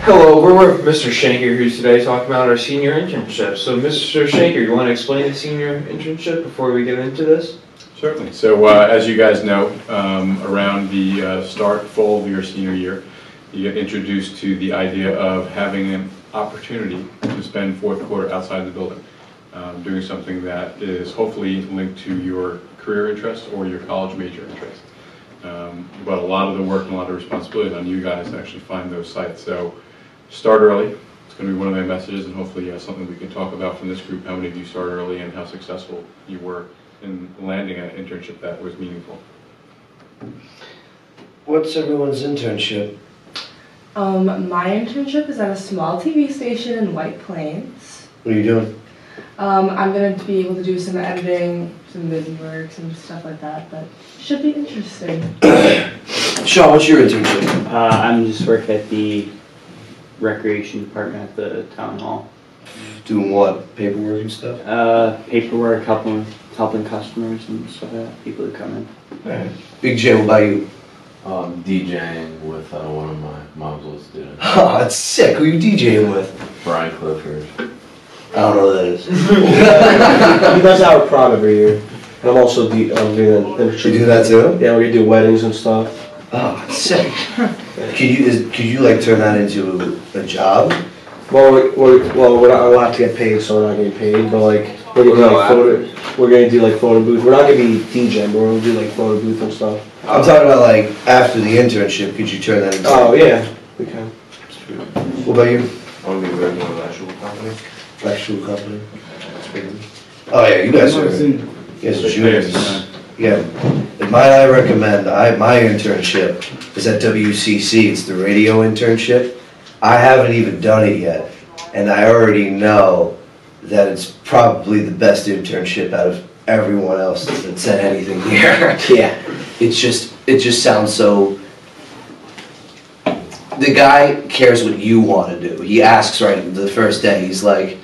Hello, we're with Mr. Schenker, who's today talking about our senior internship. So, Mr. Schenker, you want to explain the senior internship before we get into this? Certainly. So, as you guys know, around the fall of your senior year, you get introduced to the idea of having an opportunity to spend fourth quarter outside the building, doing something that is hopefully linked to your career interest or your college major interest. But a lot of the work and a lot of responsibility on you guys to actually find those sites. So start early. It's going to be one of my messages, and hopefully something we can talk about from this group, how many of you started early and how successful you were in landing an internship that was meaningful. What's everyone's internship? My internship is at a small TV station in White Plains. What are you doing? I'm going to be able to do some editing, some busy work, some stuff like that, but should be interesting. Sean, what's your internship? I'm just working at the recreation department at the town hall. Doing what? Paperwork and stuff? Paperwork, helping customers and stuff like that, people who come in. Alright. Big J, what about you? DJing with one of my mom's old students. Oh, that's sick. Who are you DJing with? Brian Clifford. I don't know who that is. He does our prom every year. And I'm also doing an You do that too? Yeah, we do weddings and stuff. Oh, that's sick. Could you like turn that into a job? Well, we're not allowed to get paid, so we're not getting paid. But like, we're gonna do like photo booth. We're not gonna be DJing, but we're gonna do like photo booth and stuff. I'm talking about like after the internship. Could you turn that into? Oh yeah, we can. What about you? I'm gonna be working with an actual company. Actual company. Oh yeah, you guys are juniors. Yeah. And might I recommend, my internship is at WCC. It's the radio internship. I haven't even done it yet, and I already know that it's probably the best internship out of everyone else that said anything here. Yeah. It just sounds so. The guy cares what you want to do. He asks right the first day. He's like,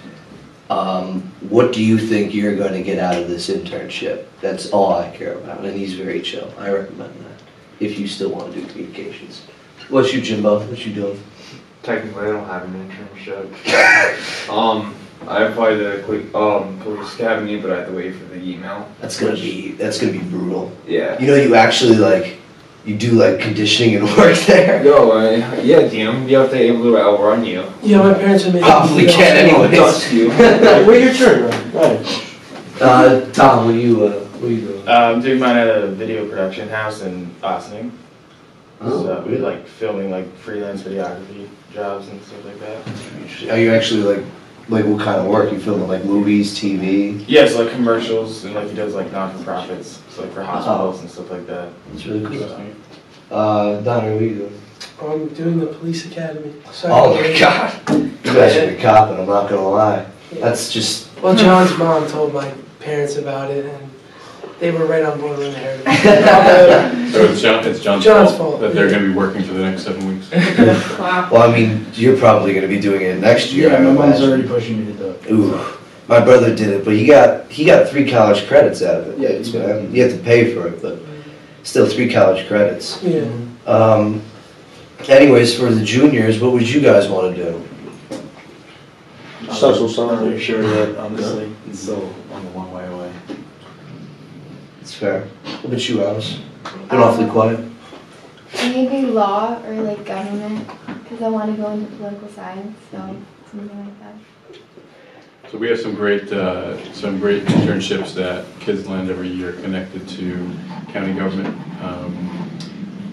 what do you think you're going to get out of this internship? That's all I care about, and he's very chill. I recommend that if you still want to do communications. What's you, Jimbo? What you doing? Technically, I don't have an internship. I applied to police academy, but I have to wait for the email. That's gonna be brutal. Yeah. You know, you actually you do like conditioning and work there. No, yeah, damn. You have to be able to outrun you. Yeah, my parents are making Probably can anyways. Dust you. Wait your turn, right? Tom, what are you doing? I'm doing mine at a video production house in Ossining. Oh, So really? like filming like freelance videography jobs and stuff like that. Are you actually like what kind of work? You filming like movies, TV? Yeah, so like commercials and like he does like non-for-profits, so like for hospitals and stuff like that. That's really cool. Donnie, what are you doing? I'm doing the police academy. Oh my God, you guys should be copping. I'm not gonna lie. That's just. Well, John's mom told my parents about it, and they were right on board when they heard it. So it's John's fault that they're going to be working for the next 7 weeks. Wow. Well, I mean, you're probably going to be doing it next year. Yeah, my mom's already pushing me to do it. Ooh, my brother did it, but he got 3 college credits out of it. Yeah, it's bad. You have to pay for it, but still 3 college credits. Yeah. Anyways, for the juniors, what would you guys want to do? Social I'm summer. not really sure yet, honestly. It's so I'm a long way away. It's fair. What about you, Alice? Been awfully quiet. Maybe law or like government, because I want to go into political science, so something like that. So we have some great internships that kids land every year connected to county government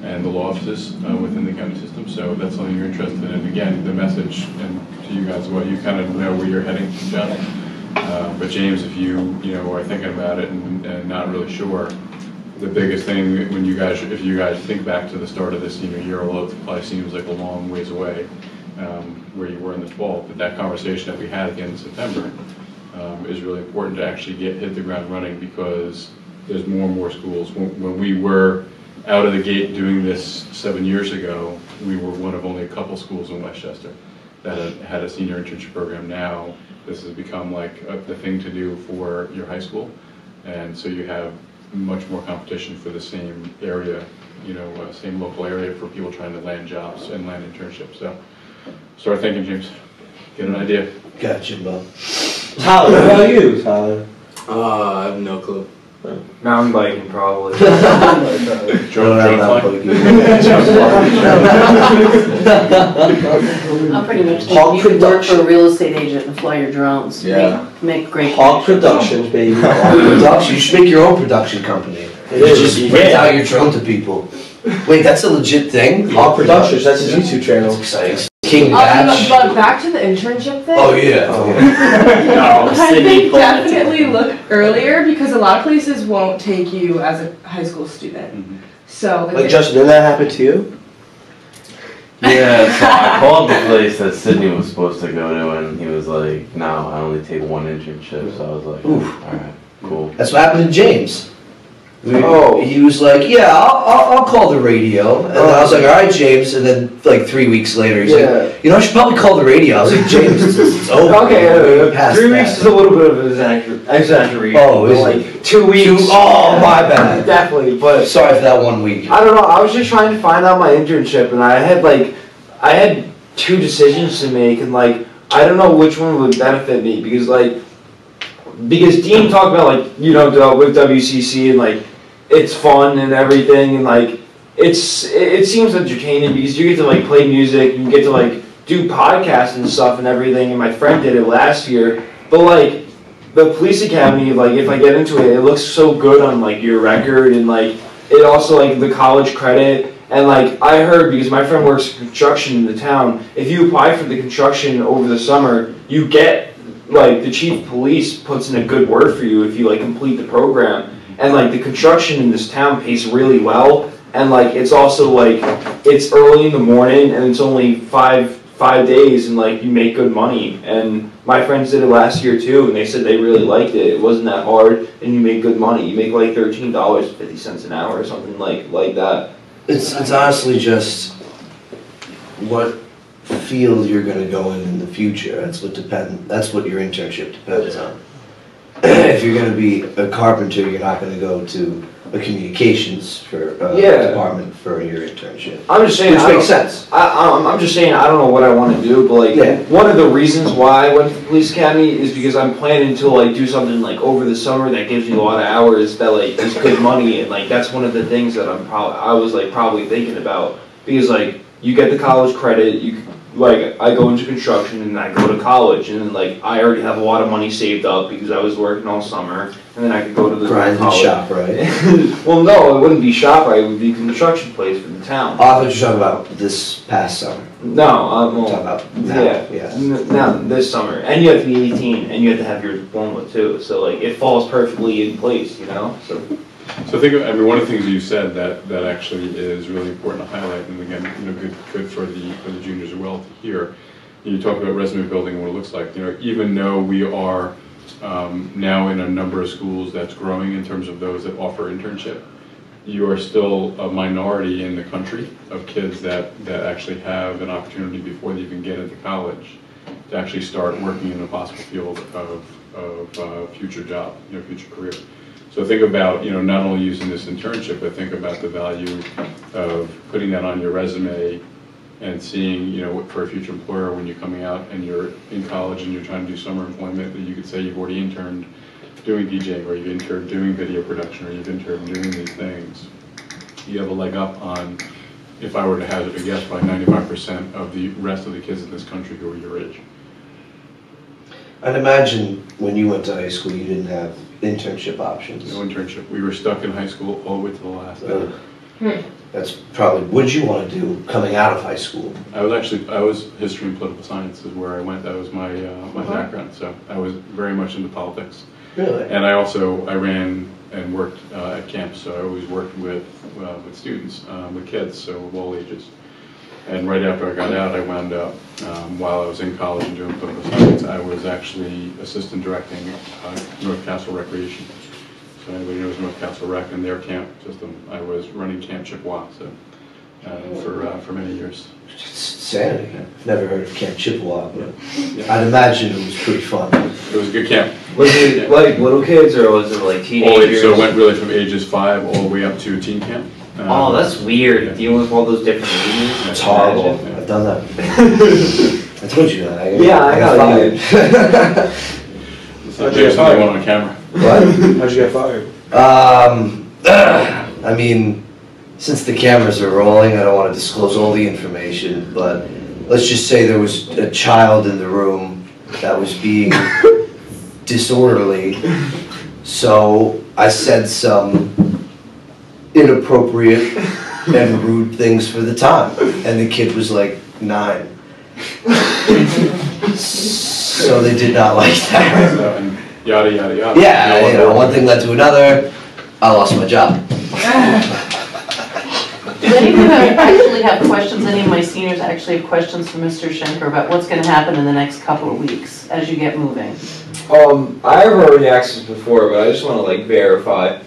and the law offices within the county system. So that's something you're interested in. And again, the message and to you guys, what you kind of know where you're heading, John. But James, if you are thinking about it and not really sure, the biggest thing when if you guys think back to the start of this senior year, although it probably seems like a long ways away, where you were in the fall, but that conversation that we had at the end of September is really important to actually hit the ground running, because there's more and more schools. When we were out of the gate doing this 7 years ago, we were one of only a couple schools in Westchester that had a senior internship program. Now this has become like the thing to do for your high school, and so you have much more competition for the same area, same local area for people trying to land jobs and land internships. So Start thinking, James. Get an idea. Gotcha, Bob. Tyler, what about you, Tyler? I have no clue. Mountain biking, probably. Drone flying. I'm pretty much Hog thinking you could work production. for a real estate agent and fly your drones. Yeah. Make great. Hog Productions, baby. Production. You should make your own production company. It You is. just You rent can. out your drone to people. Wait, that's a legit thing? Hog Productions, that's his YouTube channel. That's exciting. King But Batch. back to the internship thing. Oh, yeah. No, I Sydney think pulled it definitely look earlier because a lot of places won't take you as a high school student. So Like, Justin, did that happen to you? Yeah, so I called the place that Sydney was supposed to go to, and he was like, "No, I only take one internship." So I was like, Oof. "All right, cool." That's what happened to James. Oh. He was like, yeah, I'll call the radio. And then I was like, all right, James. And then like 3 weeks later, he's like, you know, I should probably call the radio. I was like, James, it's over. Okay, Past 3 that. weeks is a little bit of an exaggeration. Oh, is like it? 2 weeks. Oh, my bad. Definitely, but Sorry for that 1 week. I don't know. I was just trying to find out my internship, and I had two decisions to make, and like I don't know which one would benefit me because Dean talked about like with WCC and like it's fun and everything, and like it seems entertaining because you get to like play music, you get to like do podcasts and stuff and everything. And my friend did it last year, but like the police academy, like if I get into it, it looks so good on like your record and like it also like the college credit. And like I heard, because my friend works in construction in the town, if you apply for the construction over the summer, you get like the chief of police puts in a good word for you if you like complete the program. And like the construction in this town pays really well, and like it's also like it's early in the morning and it's only five days, and like you make good money. And my friends did it last year too, and they said they really liked it. It wasn't that hard, and you make good money. You make like $13.50 an hour or something like that. It's honestly just what field you're going to go in the future. That's what your internship depends on. If you're going to be a carpenter, you're not going to go to a communications department for your internship. I'm just saying, which makes sense. I'm just saying I don't know what I want to do, but like one of the reasons why I went to the police academy is because I'm planning to like do something like over the summer that gives you a lot of hours that like is good money, and like that's one of the things that I was like probably thinking about, because like you get the college credit, like I go into construction and I go to college, and then like I already have a lot of money saved up because I was working all summer, and then I could go to the grind and shop, right? Well, no, it wouldn't be shop. It would be construction place for the town. Oh, I thought you were talking about this past summer. No, well, talking about now. now this summer, and you have to be 18, and you have to have your diploma too. So like it falls perfectly in place, So think of, one of the things you said that actually is really important to highlight, and again, good for the juniors as well to hear. You talk about resume building and what it looks like. Even though we are now in a number of schools that's growing in terms of those that offer internship, you are still a minority in the country of kids that actually have an opportunity before they even get into college to actually start working in a possible field of future job, future career. So think about, not only using this internship, but think about the value of putting that on your resume and seeing, for a future employer when you're coming out and you're in college and you're trying to do summer employment, that you could say you've already interned doing DJing, or you've interned doing video production, or you've interned doing these things. You have a leg up on, if I were to hazard a guess, by 95% of the rest of the kids in this country who are your age. I'd imagine when you went to high school, you didn't have internship options. No internship. We were stuck in high school all the way to the last day. That's probably, what did you want to do coming out of high school? I was history and political science is where I went. That was my background. So I was very much into politics. Really? And I ran and worked at camps. So I always worked with students, with kids, so of all ages. And right after I got out, I wound up, while I was in college and doing political science, I was actually assistant directing North Castle Recreation. So anybody knows North Castle Rec and their camp system. I was running Camp Chippewa for many years. Insanity. I've never heard of Camp Chippewa, but I'd imagine it was pretty fun. It was a good camp. Was it like little kids, or was it like teenagers? So it went really from ages 5 all the way up to teen camp. Oh, that's weird, dealing with all those different meetings. It's horrible. I've done that. I told you that. I got fired. So Jason, you want on camera? What? How'd you get fired? I mean, since the cameras are rolling, I don't want to disclose all the information, but let's just say there was a child in the room that was being disorderly, so I said some inappropriate and rude things for the time, and the kid was like 9. So they did not like that. So, and yada yada yada. Yeah, you know, one thing led to another. I lost my job. Do any of you actually have questions? Any of my seniors actually have questions for Mr. Schenker about what's going to happen in the next couple of weeks as you get moving? I've already asked this before, but I just want to like verify.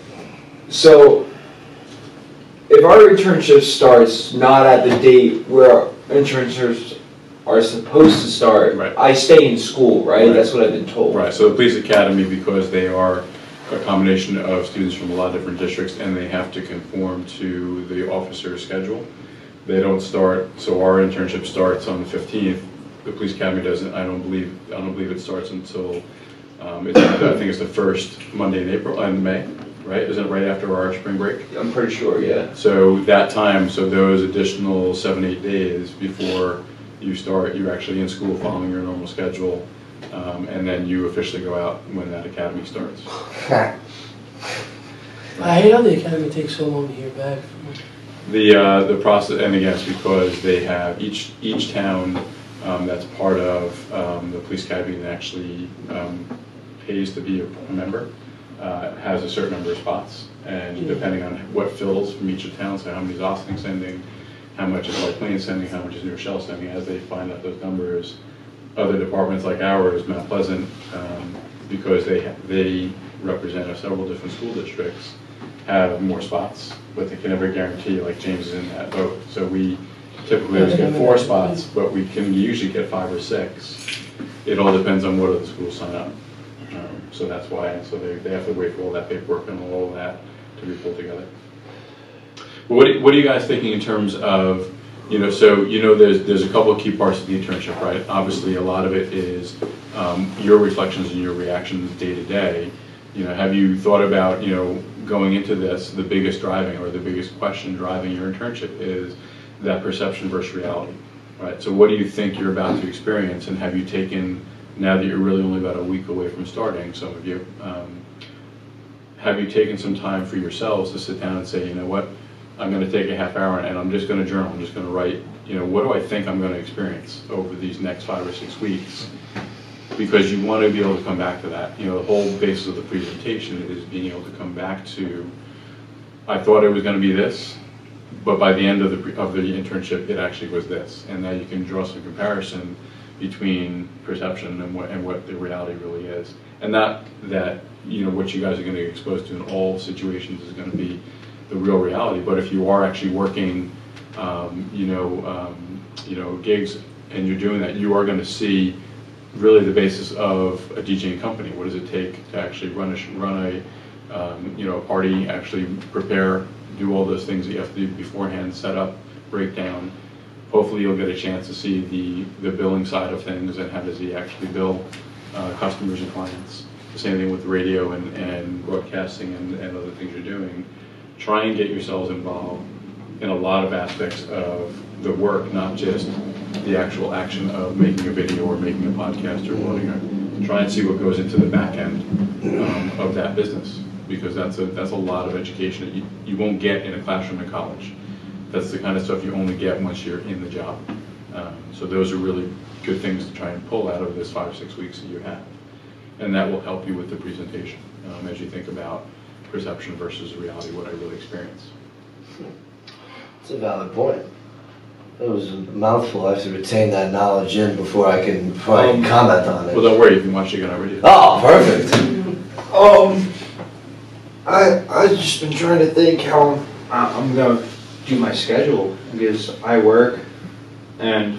So, if our internship starts not at the date where internships are supposed to start, Right. I stay in school, right? Right. That's what I've been told. Right, so the police academy, because they are a combination of students from a lot of different districts and they have to conform to the officer's schedule, they don't start, so our internship starts on the 15th. The police academy doesn't, I don't believe it starts until, I think it's the first Monday in May, right? Isn't it right after our spring break? I'm pretty sure, yeah. So that time, so those additional 7-8 days before you start, you're actually in school following your normal schedule, and then you officially go out when that academy starts. I hate how the academy takes so long to hear back. The process, and again, it's because they have each town that's part of the police academy and actually pays to be a member has a certain number of spots, and depending on what fills from each of the towns, so how many is Austin sending, how much is White Plains sending, how much is New Rochelle sending, as they find out those numbers, other departments like ours, Mount Pleasant, because they represent several different school districts, have more spots, but they can never guarantee, like James is in that boat. So we typically always get 4 spots, but we can usually get 5 or 6. It all depends on what other schools sign up. So that's why, so they have to wait for all that paperwork and all of that to be pulled together. What are you guys thinking in terms of, so there's a couple of key parts of the internship, right? Obviously, a lot of it is your reflections and your reactions day to day. Have you thought about, going into this, the biggest driving or the biggest question driving your internship is that perception versus reality, right? So what do you think you're about to experience, and have you taken, now that you're really only about a week away from starting, some of you, have you taken some time for yourselves to sit down and say, you know what, I'm going to take a half hour and I'm just going to journal, I'm just going to write, what do I think I'm going to experience over these next 5 or 6 weeks? Because you want to be able to come back to that. The whole basis of the presentation is being able to come back to, I thought it was going to be this, but by the end of the internship, it actually was this. And now you can draw some comparison between perception and what the reality really is. And not that, what you guys are going to get exposed to in all situations is going to be the real reality, but if you are actually working, gigs and you're doing that, you are going to see really the basis of a DJing company. What does it take to actually run a party, actually prepare, do all those things that you have to do beforehand, set up, break down. Hopefully you'll get a chance to see the billing side of things and how does he actually bill customers and clients. The same thing with radio and broadcasting and other things you're doing. Try and get yourselves involved in a lot of aspects of the work, not just the actual action of making a video or making a podcast or loading it. Try and see what goes into the back end of that business, because that's a lot of education that you won't get in a classroom in college. That's the kind of stuff you only get once you're in the job. So those are really good things to try and pull out of this 5 or 6 weeks that you have. And that will help you with the presentation as you think about perception versus reality, what I really experience. It's a valid point. It was a mouthful. I have to retain that knowledge in before I can comment on it. Well, don't worry, you can watch it again already. Oh, perfect. I've just been trying to think how I'm gonna do my schedule, because I work and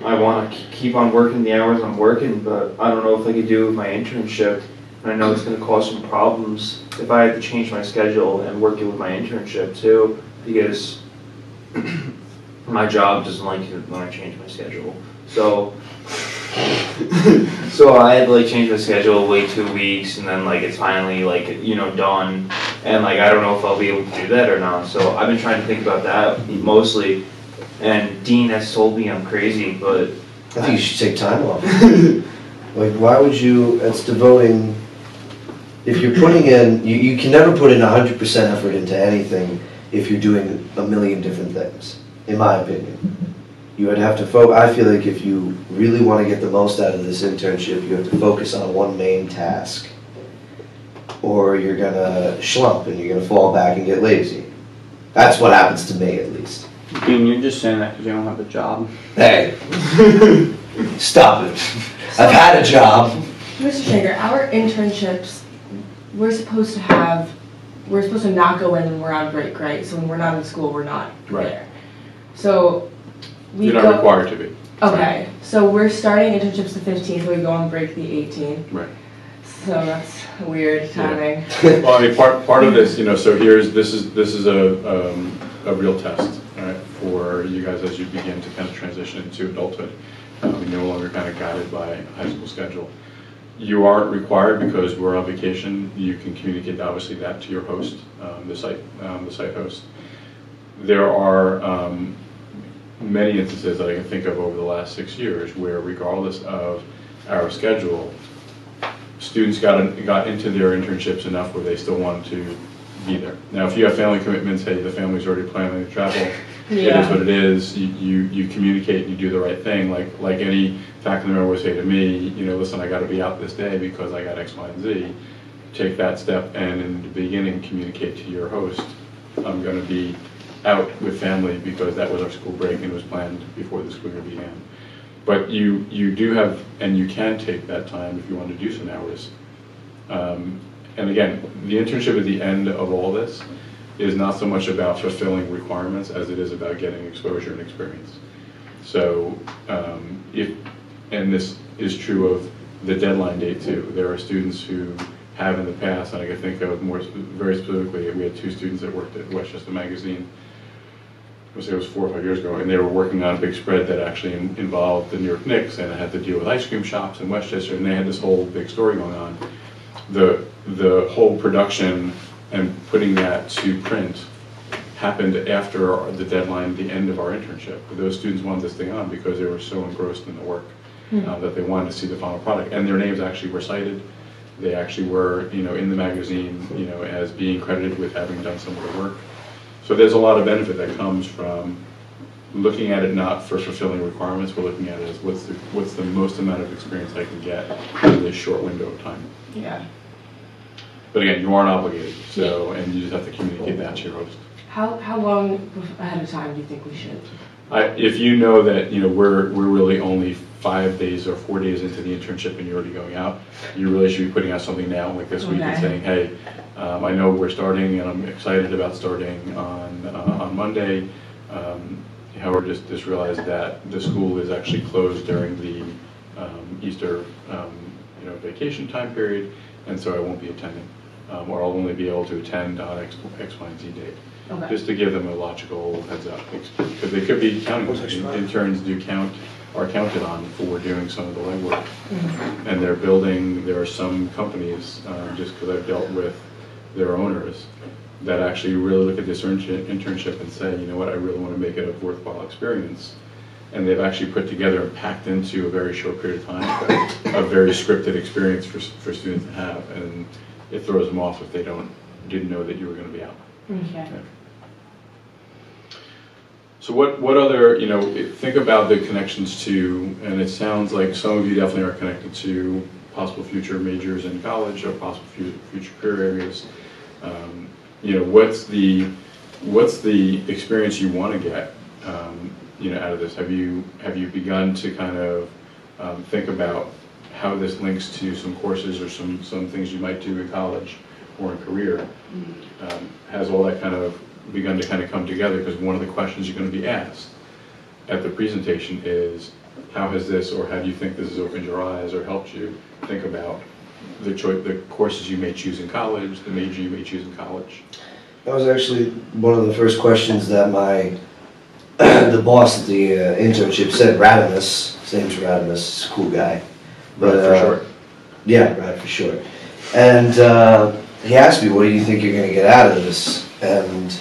I want to keep on working the hours I'm working, but I don't know if I could do my internship And I know it's gonna cause some problems if I have to change my schedule and work it with my internship too, because my job doesn't like it when I change my schedule. So, so I had to like change my schedule, wait 2 weeks, and then like it's finally like, you know, done. And like, I don't know if I'll be able to do that or not. So I've been trying to think about that mostly. And Dean has told me I'm crazy, but I think you should take time off. Like, why would you, it's devoting, if you're putting in, you can never put in 100% effort into anything if you're doing a million different things, in my opinion. You would have to focus, I feel like if you really want to get the most out of this internship, you have to focus on one main task. Or you're gonna schlump and you're gonna fall back and get lazy. That's what happens to me, at least. Dean, you're just saying that because you don't have a job. Hey, stop it. I've had a job. Mr. Schenker, our internships, we're supposed to not go in when we're on break, right? So when we're not in school, we're not there. So we You're not required to be. Okay, so we're starting internships the 15th, we go on break the 18th. Right. So that's weird timing. Yeah. Well, I mean, part of this, you know, so this is a real test, right, for you guys as you begin to kind of transition into adulthood. You're no longer kind of guided by a high school schedule. You aren't required because we're on vacation. You can communicate obviously that to your host, the site host. There are many instances that I can think of over the last 6 years where, regardless of our schedule, students got into their internships enough where they still wanted to be there. Now, if you have family commitments, hey, the family's already planning to travel. It is what it is. You communicate and you do the right thing. Like any faculty member would say to me, you know, listen, I got to be out this day because I got X, Y, and Z. Take that step and in the beginning communicate to your host, I'm going to be out with family because that was our school break and it was planned before the school year began. But you do have, and you can take that time if you want to do some hours. And again, the internship at the end of all this is not so much about fulfilling requirements as it is about getting exposure and experience. So and this is true of the deadline date too. There are students who have in the past, and I can think of very specifically, we had 2 students that worked at Westchester Magazine, I would say it was 4 or 5 years ago, and they were working on a big spread that actually involved the New York Knicks, and it had to deal with ice cream shops in Westchester, and they had this whole big story going on. The whole production and putting that to print happened after the deadline, the end of our internship. But those students wanted this thing on because they were so engrossed in the work that they wanted to see the final product. And their names actually were cited. They actually were, you know, in the magazine, you know, as being credited with having done some of the work. So there's a lot of benefit that comes from looking at it not for fulfilling requirements, but looking at it as what's the most amount of experience I can get in this short window of time. Yeah. But again, you aren't obligated, so, and you just have to communicate that to your host. How long ahead of time do you think we should? If you know that, you know, we're really only 5 days or 4 days into the internship and you're already going out, you really should be putting out something now, like this week, and saying, hey, I know we're starting and I'm excited about starting on Monday. However, just realize that the school is actually closed during the Easter you know, vacation time period, and so I won't be attending. Or I'll only be able to attend on X, Y, and Z date. Okay. Just to give them a logical heads up, because they could be counting. Interns are counted on for doing some of the legwork. And they're building, there are some companies, just because I've dealt with their owners, that actually really look at this internship and say, you know what, I really want to make it a worthwhile experience. And they've actually put together and packed into a very short period of time a very scripted experience for students to have. And it throws them off if they didn't know that you were going to be out. Okay. Yeah. So what other, you know, think about the connections to, and it sounds like some of you definitely are connected to possible future majors in college or possible future career areas. You know, what's the experience you want to get, you know, out of this? Have you begun to kind of think about how this links to some courses or some things you might do in college or in career? Has all that kind of begun to kind of come together? Because one of the questions you're going to be asked at the presentation is, how has this, or how do you think this has opened your eyes or helped you think about the courses you may choose in college, the major you may choose in college? That was actually one of the first questions that my the boss at the internship said. Radimus, his name's Radimus, he's a cool guy. But, Rad for short? Yeah, Rad for short. And he asked me, what do you think you're going to get out of this? And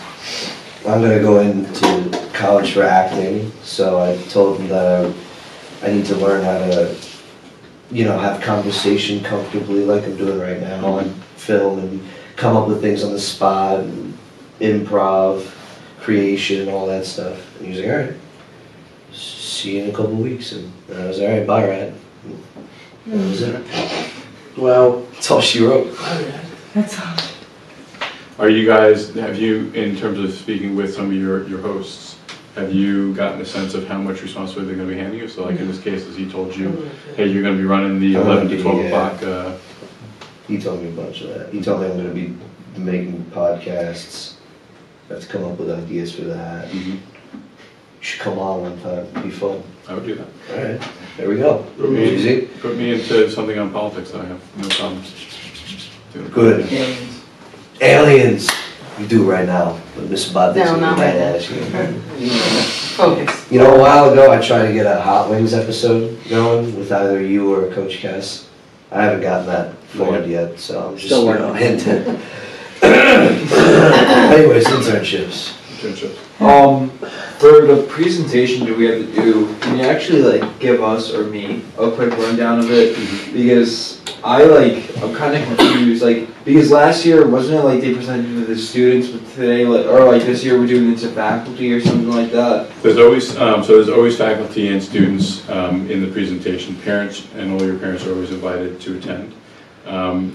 I'm going to go into college for acting, so I told him that I need to learn how to, you know, have conversation comfortably like I'm doing right now, and film and come up with things on the spot, and improv, creation, and all that stuff. And he was like, all right, see you in a couple of weeks. And I was all right, bye, Rad. That was it. Well, that's all she wrote. That's all. Are you guys, have you, in terms of speaking with some of your hosts, have you gotten a sense of how much responsibility they're going to be handing you? So like in this case, as he told you, hey, you're going to be running the 11 to 12 o'clock. He told me a bunch of that. He told me I'm going to be making podcasts. I have to come up with ideas for that. Mm-hmm. You should come on one time. It'd be fun. I would do that. All right. There we go. Easy. Put me into something on politics. I have no problem. Good. Aliens. We do right now. But Miss Bob No, not right now. ask you. Focus. You know, a while ago I tried to get a Hot Wings episode going with either you or Coach Cass. I haven't gotten that forward yet, so I'm just Still working on it. hinting. Anyways, internships. For the presentation that we have to do, can you actually like give us or me a quick rundown of it? Because I'm kind of confused, because last year, wasn't it like they presented to the students, but today, or this year we're doing it to faculty or something like that? There's always, there's always faculty and students in the presentation. Parents and all your parents are always invited to attend.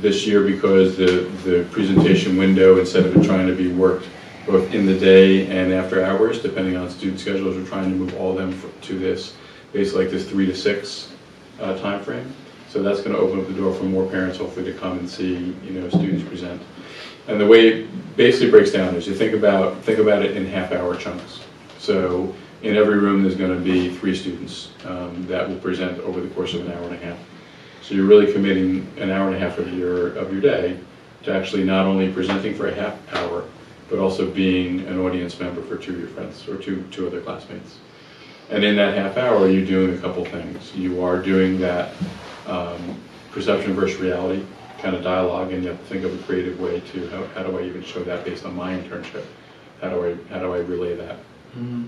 This year, because the presentation window, instead of it trying to be worked both in the day and after hours, depending on student schedules, we're trying to move all of them to this, basically like this 3 to 6 time frame. So that's going to open up the door for more parents, hopefully, to come and see, students present. And the way it basically breaks down is you think about it in half-hour chunks. So in every room, there's going to be 3 students that will present over the course of an hour and a half. So you're really committing an hour and a half of your day to actually not only presenting for a half hour, but also being an audience member for 2 of your friends or two other classmates. And in that half hour, you're doing a couple things. You are doing that perception versus reality kind of dialogue, and you have to think of a creative way to how do I even show that based on my internship? How do I relay that? Mm-hmm.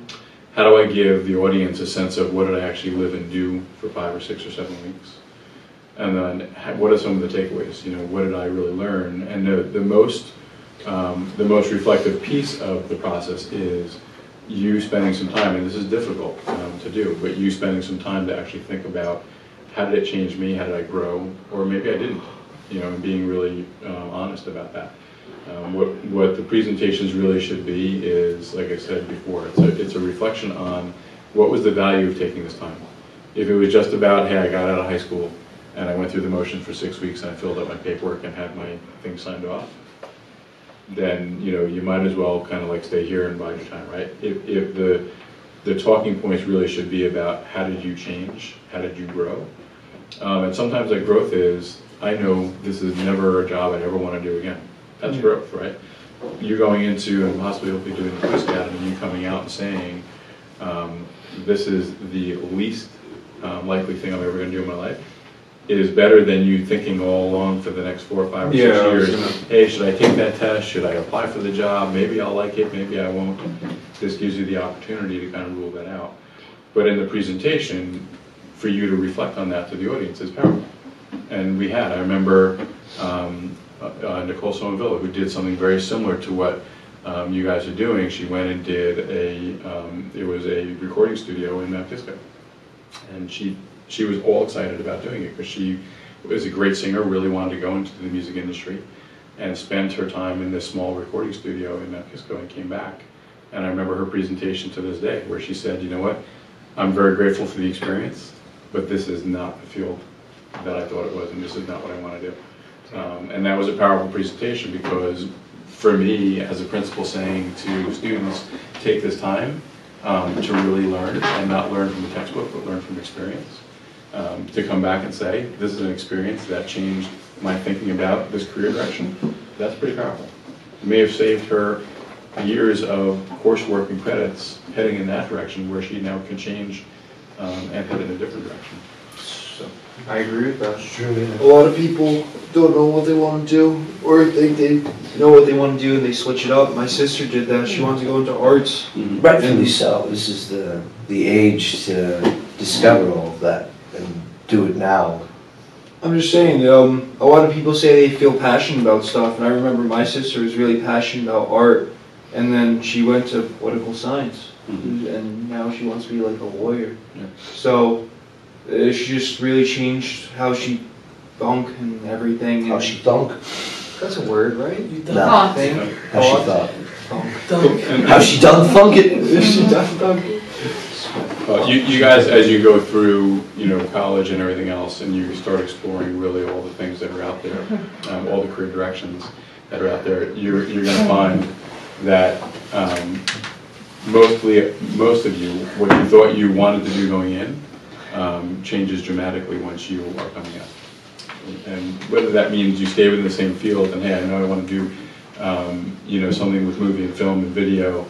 How do I give the audience a sense of what did I actually live and do for 5 or 6 or 7 weeks? And then what are some of the takeaways? What did I really learn? And the most reflective piece of the process is you spending some time, and this is difficult to do, but you spending some time to actually think about how did it change me, how did I grow, or maybe I didn't, and being really honest about that. What the presentations really should be is, like I said before, it's a reflection on what was the value of taking this time. If it was just about, hey, I got out of high school and I went through the motion for 6 weeks and I filled out my paperwork and had my things signed off, then you might as well kind of stay here and bide your time, right? If the talking points really should be about how did you change, how did you grow, and sometimes that growth is, I know this is never a job I ever want to do again. That's growth, right? You going into and possibly hopefully doing the Post Academy, and you coming out and saying, this is the least likely thing I'm ever going to do in my life. It is better than you thinking all along for the next 4 or 5 or 6 years, hey, should I take that test? Should I apply for the job? Maybe I'll like it, maybe I won't. This gives you the opportunity to kind of rule that out. But in the presentation, for you to reflect on that to the audience is powerful. And I remember Nicole Somerville, who did something very similar to what you guys are doing. She went and did it was a recording studio in Mount Kisco. And she was all excited about doing it because she was a great singer, really wanted to go into the music industry, and spent her time in this small recording studio in Mount Kisco and came back. And I remember her presentation to this day where she said, you know what, I'm very grateful for the experience, but this is not the field that I thought it was, and this is not what I want to do. And that was a powerful presentation because for me, as a principal saying to students, take this time to really learn, and not learn from the textbook, but learn from experience. To come back and say, this is an experience that changed my thinking about this career direction, that's pretty powerful. It may have saved her years of coursework and credits heading in that direction where she now can change and head in a different direction. So I agree with that. True, yeah. A lot of people don't know what they want to do, or think they know what they want to do and they switch it up. My sister did that. She wanted to go into arts. Rightfully so. This is the age to discover all of that and do it now. I'm just saying, a lot of people say they feel passionate about stuff, and I remember my sister was really passionate about art, and then she went to political science, and now she wants to be like a lawyer. Yeah. So she just really changed how she thunk and everything. How she thunk? That's a word, right? No. Think. How she thought. Thunk. How she done thunk it? She done thunk it. You guys, as you go through, college and everything else, and you start exploring really all the things that are out there, all the career directions that are out there, you're going to find that most of you, what you thought you wanted to do going in, changes dramatically once you are coming out. And whether that means you stay within the same field, and hey, I know I want to do, something with movie and film and video,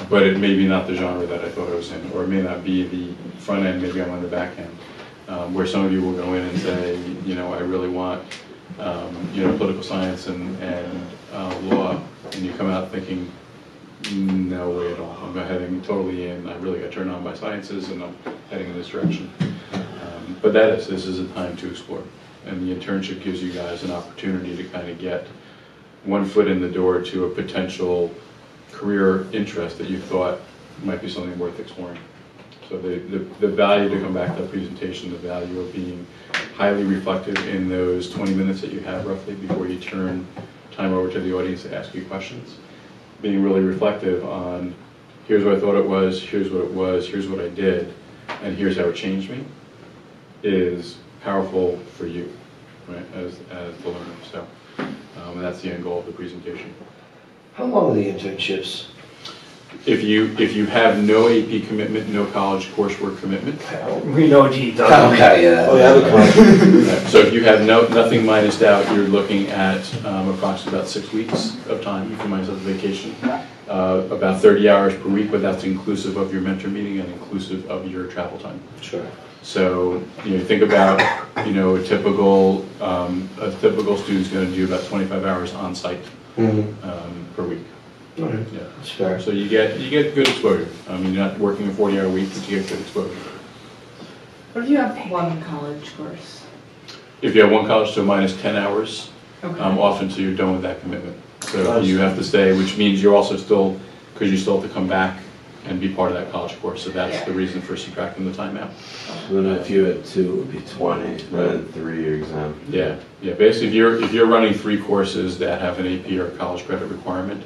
but it may be not the genre that I thought I was in, or it may not be the front end, maybe I'm on the back end. Where some of you will go in and say, I really want, political science and law, and you come out thinking, no way at all. I'm heading totally in. I really got turned on by sciences, and I'm heading in this direction. But this is a time to explore, and the internship gives you guys an opportunity to kind of get one foot in the door to a potential career interest that you thought might be something worth exploring. So the value, to come back to that presentation, the value of being highly reflective in those 20 minutes that you have roughly before you turn time over to the audience to ask you questions. Being really reflective on, here's what I thought it was, here's what it was, here's what I did, and here's how it changed me, is powerful for you, right, as the learner. So that's the end goal of the presentation. How long are the internships? If you have no AP commitment, no college coursework commitment. We know what he does. Okay, yeah. Oh, yeah, So if you have nothing minused out, you're looking at approximately about 6 weeks of time. You can minus out the vacation. About 30 hours per week, but that's inclusive of your mentor meeting and inclusive of your travel time. Sure. So think about a typical student's going to do about 25 hours on site per week. Okay. Yeah, that's fair. So you get good exposure. You're not working a 40-hour week, but you get good exposure. What if you have one college course? If you have one college, so minus 10 hours, Okay. often so you're done with that commitment. So you have to stay, which means you're also still, because you still have to come back and be part of that college course. So that's the reason for subtracting the time out. Then if you had 2, it would be 20, then 3 you're exempt. Yeah. Basically, if you're running 3 courses that have an AP or college credit requirement,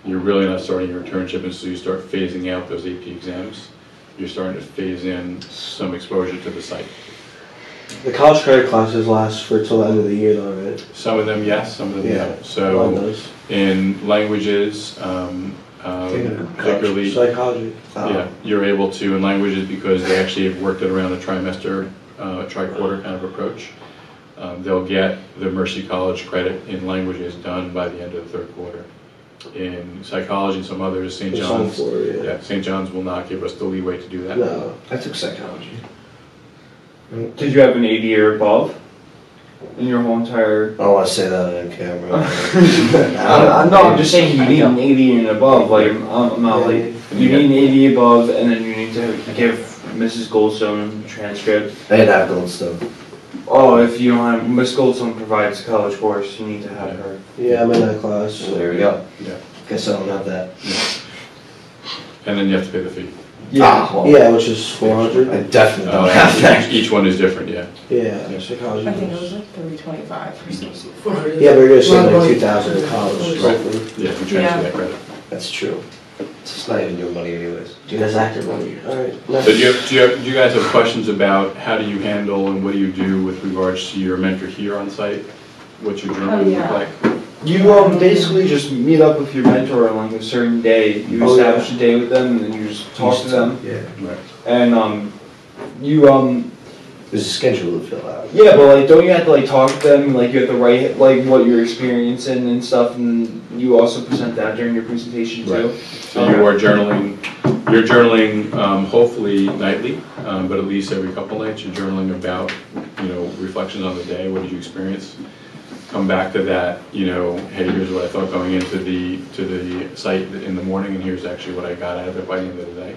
you're really not starting your internship until you start phasing out those AP exams. You're starting to phase in some exposure to the site. The college credit classes last for till the end of the year, though, right? Some of them yes, some of them Yeah. no. So in languages, particularly psychology. Yeah, you're able to in languages because they actually have worked it around a trimester, tri-quarter kind of approach. They'll get the Mercy College credit in languages done by the end of the 3rd quarter. In psychology and some others, St. John's, St. John's will not give us the leeway to do that. No, I took psychology. Did you have an 80 or above in your whole entire? I don't want to say that on camera. I'm just saying you need an 80 and above. Like I'm not like you need an 80 above, and then you need to give Mrs. Goldstone a transcript. I didn't have Goldstone. Oh, if you don't have Miss Goldstone provides a college course, you need to have her. Yeah, I'm in that class. So there we go. Yeah. Guess I don't have that. And then you have to pay the fee. Yeah, yeah, which is 400. I definitely don't have that. Each one is different, yeah. Yeah, psychology. I think it was like $325 or something. 400. Yeah, but you're gonna spend like 2,000 in college. Right. Yeah, we transfer that credit. That's true. It's not even your money anyways. You guys active money. Alright. So do you guys have questions about how do you handle and what do you do with regards to your mentor here on site? What's your journey look like? You basically just meet up with your mentor on like a certain day. You establish a day with them, and then you just talk to them. Yeah. Right. And There's a schedule to fill out. Yeah, but like, don't you have to like talk to them? Like, you have to write like what you're experiencing and stuff, and you also present that during your presentation too. Right. So you are journaling. You're journaling hopefully nightly, but at least every couple nights you're journaling about reflections on the day. What did you experience? Come back to that. Hey, here's what I thought going into the site in the morning, and here's actually what I got out of it by the end of the day.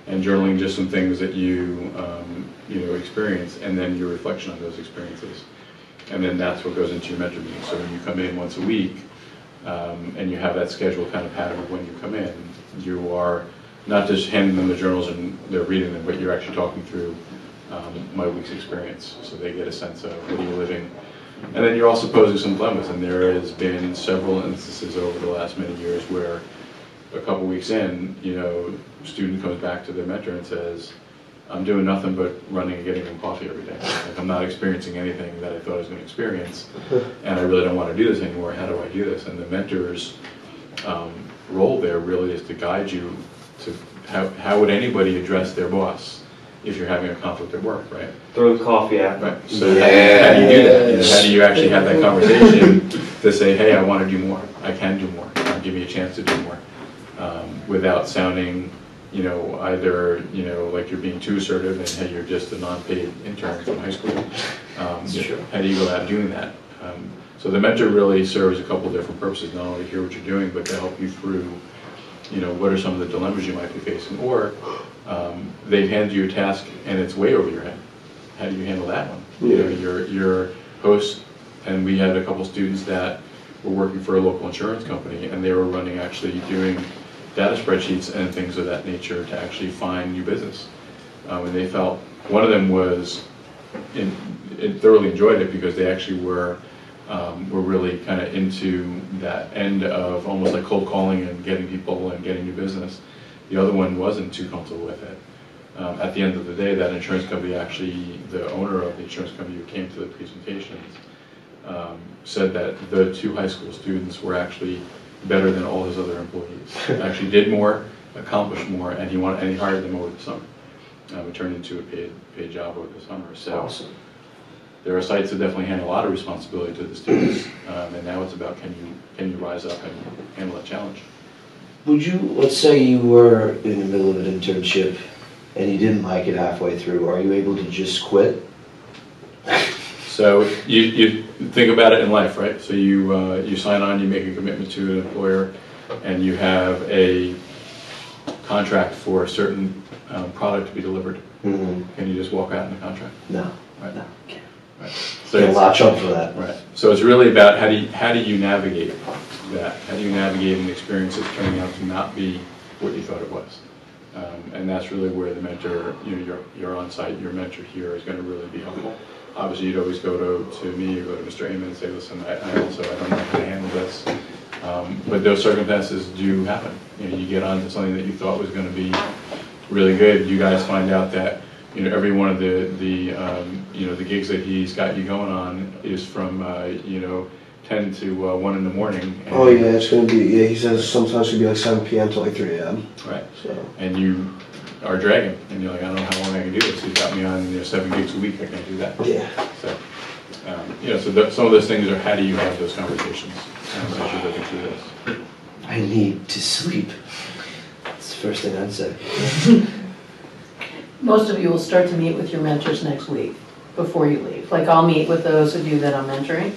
And journaling just some things that you experience, and then your reflection on those experiences. And then that's what goes into your mentor meeting. So when you come in once a week, and you have that scheduled kind of pattern of when you come in, you are not just handing them the journals and they're reading them, but you're actually talking through my week's experience. So they get a sense of what are you living. And then you're also posing some dilemmas, and there has been several instances over the last many years where a couple weeks in, student comes back to their mentor and says, I'm doing nothing but running and getting them coffee every day. Like, I'm not experiencing anything that I thought I was going to experience, and I really don't want to do this anymore. How do I do this? And the mentor's role there really is to guide you to how would anybody address their boss if you're having a conflict at work, right? Throw the coffee at them. Right. So how do you do that? How do you actually have that conversation to say, hey, I want to do more. I can do more. Give me a chance to do more. Without sounding, either, like you're being too assertive and hey, you're just a non-paid intern from high school. How do you go out doing that? So the mentor really serves a couple different purposes, not only to hear what you're doing, but to help you through, what are some of the dilemmas you might be facing, or they've handed you a task and it's way over your head. How do you handle that one? Yeah. Your host, and we had a couple students that were working for a local insurance company, and they were doing data spreadsheets and things of that nature to actually find new business. And they felt, one of them thoroughly enjoyed it because they actually were really kind of into that end of almost like cold calling and getting people and getting new business. The other one wasn't too comfortable with it. At the end of the day, that insurance company, actually, the owner of the insurance company who came to the presentations, said that the 2 high school students were actually better than all his other employees. Actually did more, accomplished more, and he hired them over the summer. It turned into a paid job over the summer. So awesome. There are sites that definitely hand a lot of responsibility to the students, and now it's about can you rise up and handle that challenge. Would you, let's say you were in the middle of an internship and you didn't like it halfway through, are you able to just quit? So you think about it in life, right? So you sign on, you make a commitment to an employer, and you have a contract for a certain product to be delivered. Mm-hmm. Can you just walk out in the contract? No. Right. No. Okay. Right. So you latch on for that. Right. So it's really about how do you navigate that? How do you navigate an experience that's turning out to not be what you thought it was? And that's really where the mentor, your on-site, your mentor here is going to really be helpful. Obviously, you'd always go to me or go to Mr. Amon and say, listen, I don't know how to handle this. But those circumstances do happen. You get onto something that you thought was going to be really good. You guys find out that every one of the gigs that he's got you going on is from 10 to 1 in the morning. Oh yeah, it's going to be, he says sometimes it can be like 7 p.m. to like 3 a.m. Right. So. And you are dragging, and you're like, I don't know how long I can do this. He's got me on 7 gigs a week, I can't do that. Yeah. So, some of those things are how do you have those conversations as you're looking through this. I need to sleep. That's the first thing I'd say. Most of you will start to meet with your mentors next week before you leave. Like, I'll meet with those of you that I'm mentoring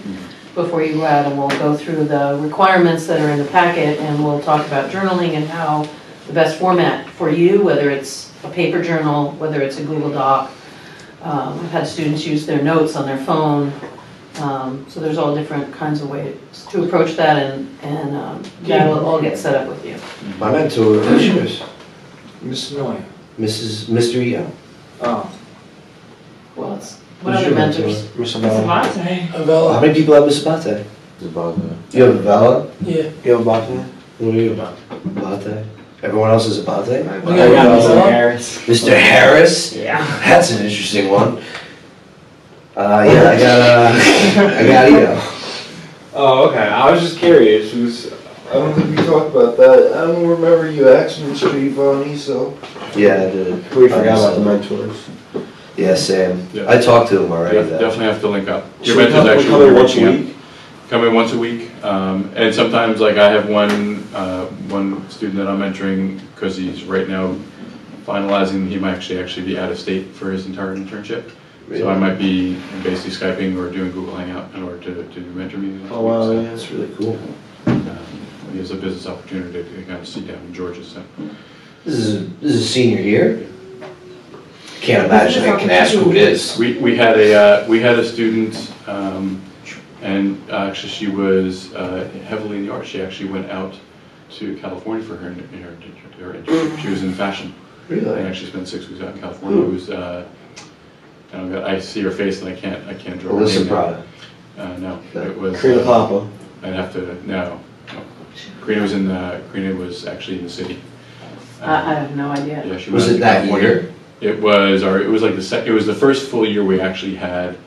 before you go out, and we'll go through the requirements that are in the packet, and we'll talk about journaling and how the best format for you, whether it's a paper journal, whether it's a Google Doc. I've had students use their notes on their phone. So there's all different kinds of ways to approach that, and that'll all get set up with you. My mentor, who's yours? Mrs. Noy. Mr. Eo. Oh. Well, what other mentors? Miss Abate. How many people have Miss Abate? Abate. You have Avella? Yeah. You have Abate? What are you about? Abate. Everyone else is Abate? I got Mr. Harris. Mr. Harris? Yeah. That's an interesting one. I got Eo. Oh, okay. I was just curious. I don't think we talked about that. I don't remember you asking Mr. Ivani, so. Yeah, I did. We forgot about the mentors. Yeah, same. Yeah. I talked to him already. though. Definitely have to link up. So Your we mentors come actually in once a reaching out. week? Come in once a week, and sometimes, like, I have one student that I'm mentoring, because he's right now finalizing, he might actually be out of state for his entire internship. So I might be basically Skyping or doing Google Hangout in order to do mentor meetings. Oh, wow, So, yeah, that's really cool. he has a business opportunity to kind of see down in Georgia, so. This is a senior here. Can't imagine I can ask who it is. We had a student, and actually she was heavily in the arts. She actually went out to California for her internship. She was in fashion. Really? And actually spent 6 weeks out in California. It was, I see her face and I can't draw her Alyssa name. Prada. No, it was. Karina Papa. I'd have to, no. Karina was actually in the city. I have no idea. Yeah, she Was went it to that California. year? It was like it was the first full year we actually had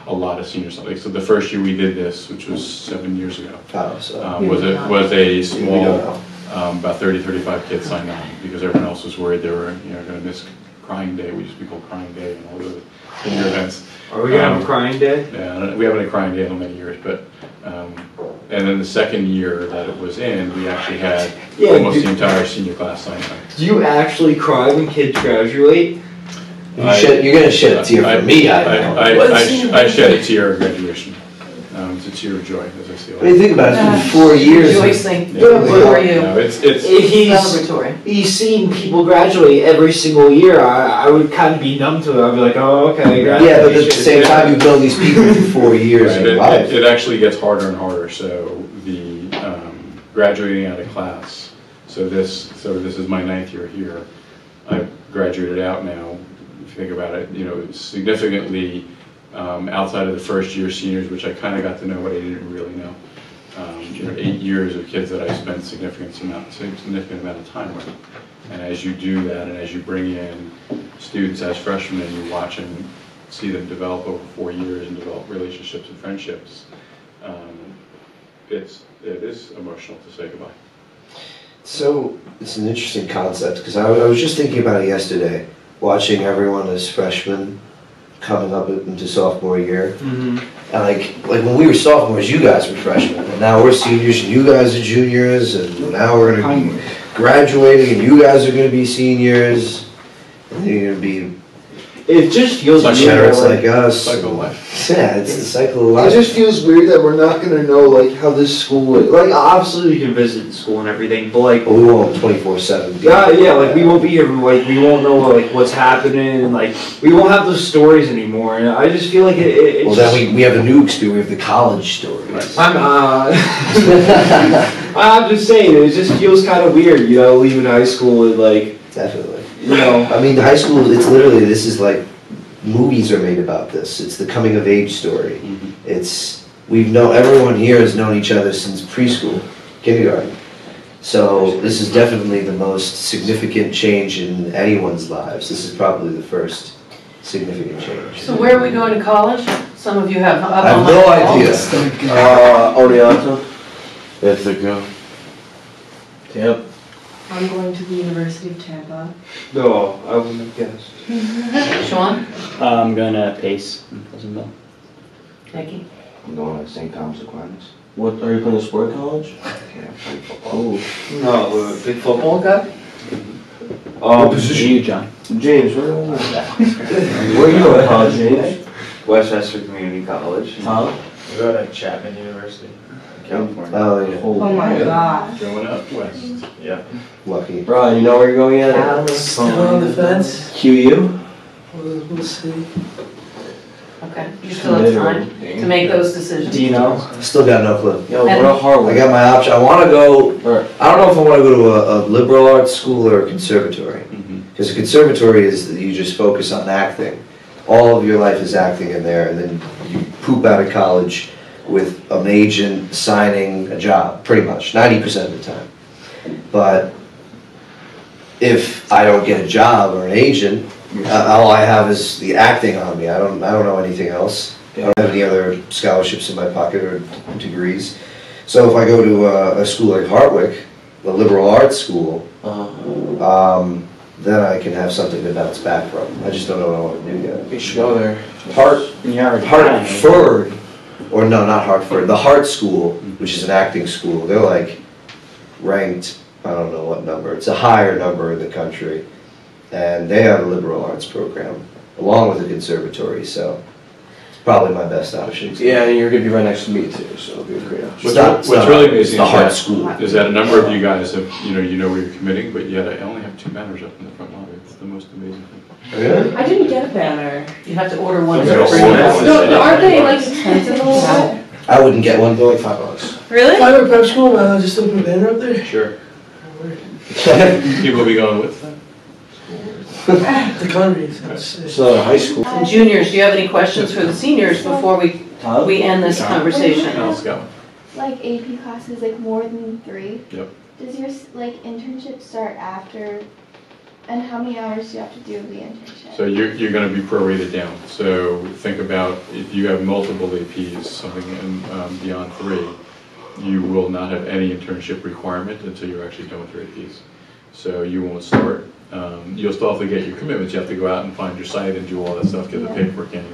a lot of seniors. Like, so the first year we did this, which was 7 years ago, Oh, so. was a We don't small, know. about 30, 35 kids signed on because everyone else was worried they were going to miss crying day. We used to be called crying day and all the senior events. Are we gonna have a crying day? Yeah, we haven't had a crying day in many years, but and then the second year that it was in, we actually had almost the entire senior class sign on. Do you actually cry when kids graduate? You're gonna shed a tear for me, I shed a tear at graduation. It's a tear of joy, as I see it. I mean, think about it, it's been 4 years. Rejoicing Yeah, for you. No, it's Celebratory. He's seen people graduate every single year. I would kind of be numb to it. I'd be like, oh, okay. Yeah, but at the same time, you've known these people for 4 years Right, in life. it actually gets harder and harder. So the graduating out of class. So this is my 9th year here. I've graduated out now. If you think about it, significantly outside of the first year seniors, which I kind of got to know, but I didn't really know. 8 years of kids that I spent significant amount of time with. And as you do that, and as you bring in students as freshmen, and you watch and see them develop over 4 years and develop relationships and friendships, it is emotional to say goodbye. So, it's an interesting concept, because I was just thinking about it yesterday, watching everyone as freshmen coming up into sophomore year. Mm-hmm. And like when we were sophomores, you guys were freshmen, and now we're seniors, and you guys are juniors, and now we're gonna be graduating, and you guys are gonna be seniors, and then you're gonna be It just feels weird. degenerates like us. Cycle of life. Yeah, it's the cycle of It life. just feels weird that we're not gonna know like how this school is. Like obviously we can visit the school and everything, but like But we won't 24/7. yeah, like we won't be here. Like we won't know like what's happening, and like we won't have those stories anymore. And I just feel like it's Well, then we have a new experience. We have the college stories. I'm just saying it just feels kind of weird, leaving high school and like Definitely. I mean, the high school, it's literally, this is like, movies are made about this. It's the coming of age story. Everyone here has known each other since preschool, kindergarten. So this is definitely the most significant change in anyone's lives. This is probably the first significant change. So where are we going to college? Some of you have up I on have my no wall. idea. Oneonta. It's a go. Yep. I'm going to the University of Tampa. no, I wouldn't have guessed. Sean? I'm gonna Pace in Pleasantville. Nikki? I'm going to St. Thomas Aquinas. What, are you playing a sport college? Yeah, playing football. Oh. No, big football guy. What position? You, John. James, where are you going to college, James? Westchester Community College. Huh? We go to Chapman University, California. Oh, yeah. Oh my gosh. Going up west. Yeah. Lucky. Brian, you know where you're going at? Still on the fence. QU? We'll see. Okay, you still have time to make those decisions? Do you know? Still got no clue. Yo, what a hard I one. got my option. I want to go, I don't know if I want to go to a liberal arts school or a conservatory. Because a conservatory is that you just focus on acting. All of your life is acting in there, and then you poop out of college with an agent signing a job, pretty much, 90% of the time. But if I don't get a job or an agent, all I have is the acting on me. I don't know anything else. I don't have any other scholarships in my pocket or degrees. So if I go to a school like Hartwick, a liberal arts school, then then I can have something to bounce back from. I just don't know what I want to do yet. You should go there. Hartford, or no, not Hartford, the Hart School, which is an acting school, they're like ranked, I don't know what number, it's a higher number in the country, and they have a liberal arts program, along with a conservatory, so it's probably my best option. Yeah, and you're gonna be right next to me too, so it'll be a great option. What's really amazing the Hart School is that a number of you guys have, you know where you're committing, but yet I only have 2 banners up in the front lobby. It's the most amazing thing. Really? I didn't get a banner. You have to order one. No, Aren't they like expensive a little bit? I wouldn't get one. They're like $5. Really? If I were prep school, am I allowed to still put a banner up there? Sure. People will be going with that. The countries. So high school. Juniors, do you have any questions for the seniors before we end this conversation? Let's go. Like AP classes, like more than 3? Yep. Does your like internship start after, and how many hours do you have to do the internship? So you're going to be prorated down. So think about if you have multiple APs, something beyond 3, you will not have any internship requirement until you're actually done with your APs. So you won't start. You'll still have to get your commitments. You have to go out and find your site and do all that stuff, get the paperwork in.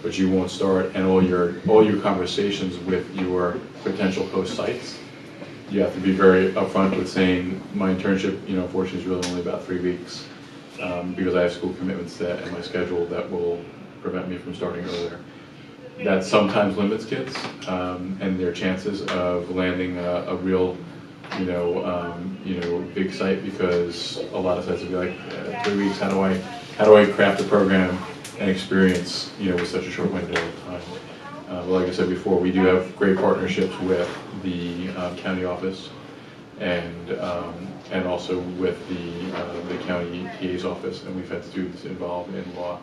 But you won't start, and all your conversations with your potential host sites, you have to be very upfront with saying my internship, unfortunately, is really only about 3 weeks because I have school commitments in my schedule that will prevent me from starting earlier. That sometimes limits kids and their chances of landing a real, big site, because a lot of sites will be like 3 weeks. How do I craft a program and experience with such a short window of time? But like I said before, we do have great partnerships with the county office and also with the county TA's office, and we've had students involved in law,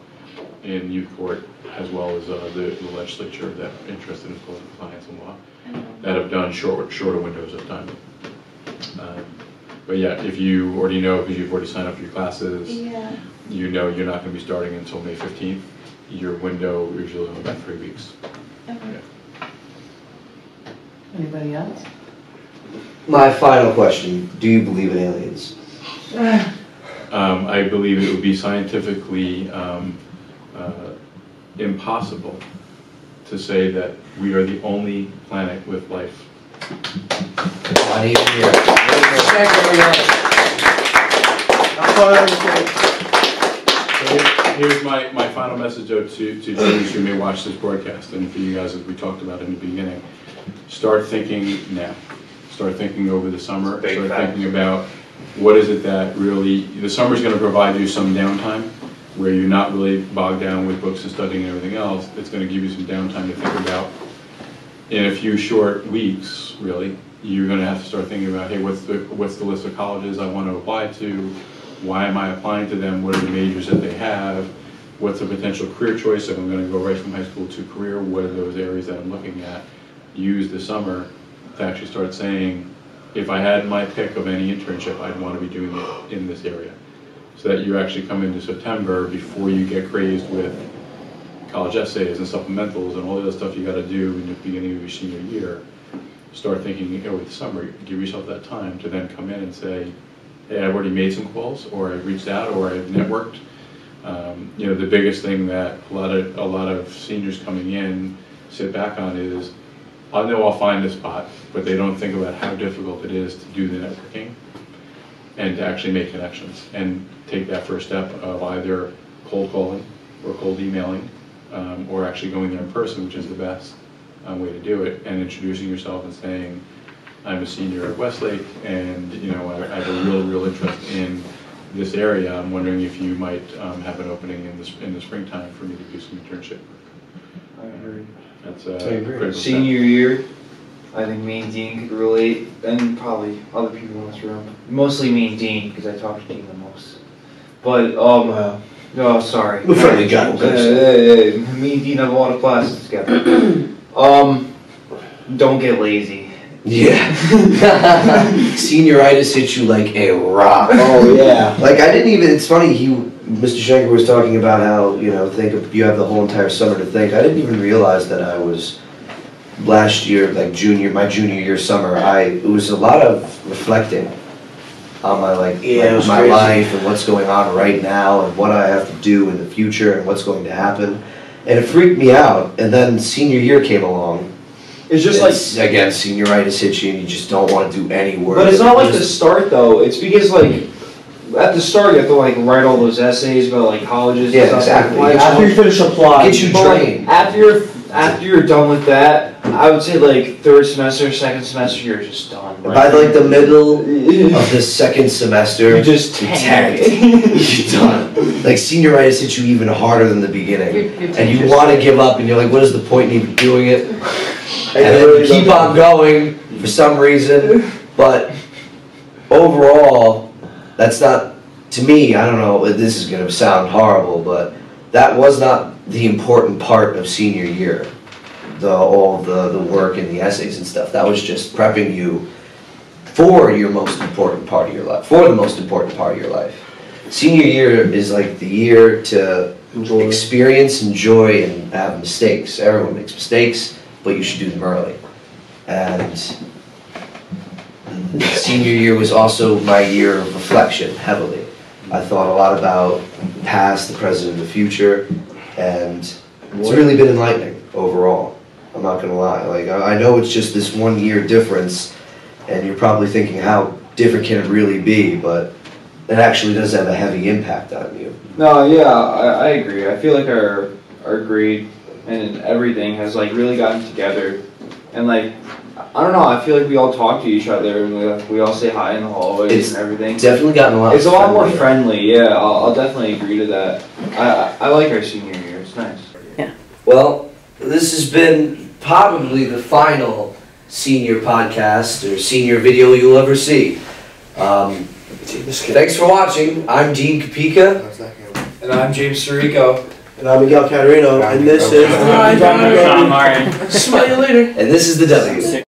in youth court, as well as the legislature that are interested in political science and law, that have done shorter windows of time. But yeah, if you already know, because you've already signed up for your classes, you know you're not going to be starting until May 15th. Your window is usually only about 3 weeks. Okay. Yeah. Anybody else? My final question, do you believe in aliens? I believe it would be scientifically impossible to say that we are the only planet with life. Not even here. Here's my final message though to juniors who may watch this broadcast, and for you guys, as we talked about in the beginning, start thinking now. Start thinking over the summer. Start thinking about what is it that really, the summer's going to provide you some downtime where you're not really bogged down with books and studying and everything else. It's going to give you some downtime to think about. In a few short weeks, really, you're going to have to start thinking about, hey, what's the list of colleges I want to apply to? Why am I applying to them? What are the majors that they have? What's a potential career choice? If I'm going to go right from high school to career, what are those areas that I'm looking at? Use the summer to actually start saying, if I had my pick of any internship, I'd want to be doing it in this area. So that you actually come into September before you get crazed with college essays and supplementals and all the other stuff you got to do in the beginning of your senior year. Start thinking over the summer, give yourself that time to then come in and say, hey, I've already made some calls, or I've reached out, or I've networked. The biggest thing that a lot of seniors coming in sit back on is, I know I'll find a spot, but they don't think about how difficult it is to do the networking and to actually make connections and take that first step of either cold calling or cold emailing, or actually going there in person, which is the best way to do it, and introducing yourself and saying, I'm a senior at Westlake, and I have a real interest in this area. I'm wondering if you might have an opening in the springtime for me to do some internship. I agree. That's a senior year. I think me and Dean could relate, and probably other people in this room. Mostly me and Dean, because I talk to Dean the most. But oh, sorry. We're friendly guys. Me and Dean have a lot of classes together. Don't get lazy. Yeah. Senioritis hits you like a rock. Oh yeah. Like I didn't even. It's funny. Mr. Schenker was talking about how you have the whole entire summer to think. I didn't even realize that I was last year, like my junior year summer. It was a lot of reflecting on my like Yeah, it was my crazy. life and what's going on right now and what I have to do in the future and what's going to happen. And it freaked me out. And then senior year came along. It's just like, again, senioritis hits you and you just don't want to do any work. but it's not like the start though. It's because like at the start you have to like write all those essays about like colleges. Yeah, and stuff. exactly. Like, After you finish applying. Get you but, like, drained. after you're done with that, I would say like third semester, second semester, you're just done. By like the middle of the second semester, You just you're tank. tanked. You're done. Like senioritis hits you even harder than the beginning. And you want to give up and you're like, what is the point in even doing it? And then you keep on going for some reason. But overall, that's not, to me, I don't know, this is going to sound horrible, but that was not the important part of senior year. All the work and the essays and stuff. That was just prepping you for your most important part of your life, for the most important part of your life. Senior year is like the year to experience, enjoy, and have mistakes. Everyone makes mistakes, but you should do them early. And senior year was also my year of reflection, heavily. I thought a lot about the past, the present, and the future, and it's really been enlightening overall. I'm not gonna lie. Like I know it's just this 1 year difference, and you're probably thinking how different can it really be, but it actually does have a heavy impact on you. No, yeah, I agree. I feel like our grade and everything has like really gotten together, and like I don't know. I feel like we all talk to each other and we all say hi in the hallways It's and everything. definitely gotten a lot. It's a lot more friendly. Yeah, I'll definitely agree to that. I like our senior year. It's nice. Well, this has been probably the final senior podcast or senior video you'll ever see. Thanks for watching. I'm Dean Kapika. And I'm James Sirico. And I'm Miguel Caterino, and this is... Sean Martin. Smell you later. And this is the W.